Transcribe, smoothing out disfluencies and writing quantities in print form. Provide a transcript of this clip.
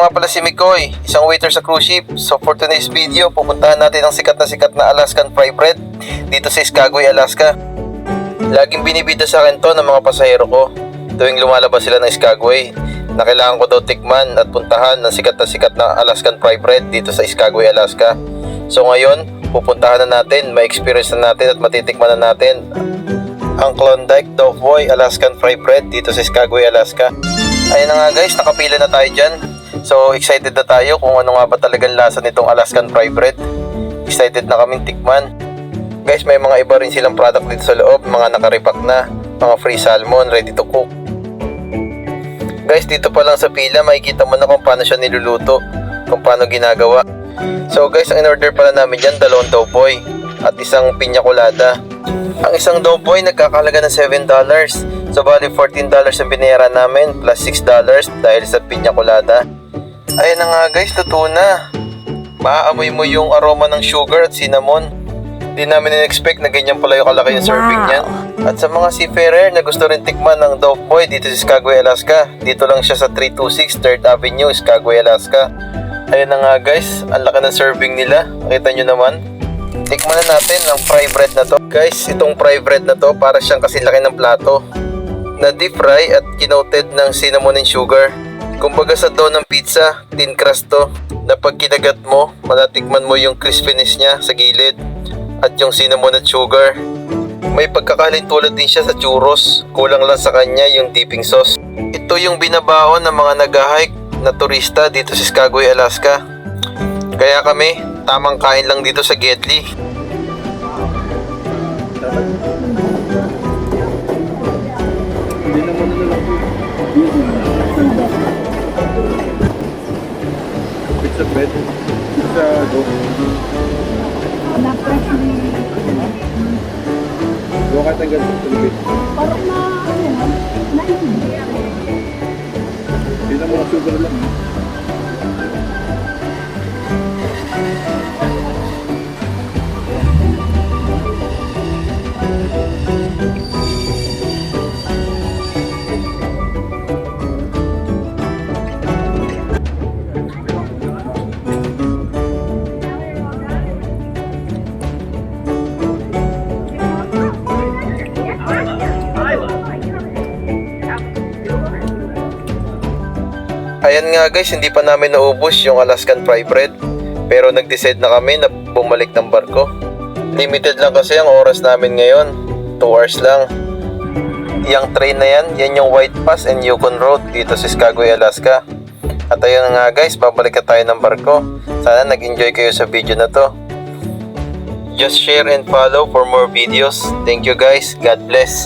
nga pala si Mikoy, isang waiter sa cruise ship. So for today's video, pupuntahan natin ang sikat na Alaskan fry bread dito sa Skagway, Alaska. Laging binibida sa akin to ng mga pasahero ko tuwing lumalabas sila ng Skagway na kailangan ko daw tikman at puntahan ng sikat na Alaskan fry bread dito sa Skagway, Alaska. So ngayon, pupuntahan na natin, ma-experience na natin at matitikman na natin ang Klondike Doughboy Alaskan fry bread dito sa Skagway, Alaska. Ayun na nga guys, nakapila na tayo dyan. So excited na tayo kung ano nga ba talagang lasa nitong Alaskan fry bread. Excited na kaming tikman. Guys, may mga iba rin silang product dito sa loob, mga nakaripak na, mga free salmon, ready to cook. Guys, dito pa lang sa pila, makikita mo na kung paano siya niluluto, kung paano ginagawa. So guys, ang in-order pala namin dyan, 2 doughboy at isang piña colada. Ang isang doughboy nagkakahalaga ng $7. So bali $14 ang binayaran namin plus $6 dahil sa piña colada. Ayun na nga guys, luto na. Maaamoy mo yung aroma ng sugar at cinnamon. Di namin in-expect na ganyan pala yung kalaki yung serving niyan. At sa mga seafarer na gusto rin tikman ng Doughboy dito sa Skagway, Alaska, dito lang siya sa 326 3rd Avenue, Skagway, Alaska. Ayun na nga guys, ang laki ng serving nila. Nakita nyo naman. Tikman na natin ang fry bread na to. Guys, itong fry bread na to para siyang kasi laki ng plato na deep fry at kinoted ng cinnamon and sugar. Kumbaga sa dough ng pizza, thin crust to, na pag kinagat mo, malatikman mo yung crispiness niya sa gilid at yung cinnamon at sugar. May pagkakalin tulad din siya sa churros, kulang lang sa kanya yung dipping sauce. Ito yung binabaon ng mga nag-hike na turista dito sa Skagway, Alaska. Kaya kami, tamang kain lang dito sa Gedli. Pizza bread, pizza dough. Doon ka tanggal sa libit. Parang na, naintindihan. Hindi na mga sugar lang. Ayan nga guys, hindi pa namin naubos yung Alaskan fry bread, pero nag-decide na kami na bumalik ng barko. Limited lang kasi ang oras namin ngayon, 2 hours lang. Yung train na yan yung White Pass and Yukon Road dito sa Skagway, Alaska. At ayun nga guys, babalik na tayo ng barko. Sana nag-enjoy kayo sa video na to. Just share and follow for more videos. Thank you guys, God bless.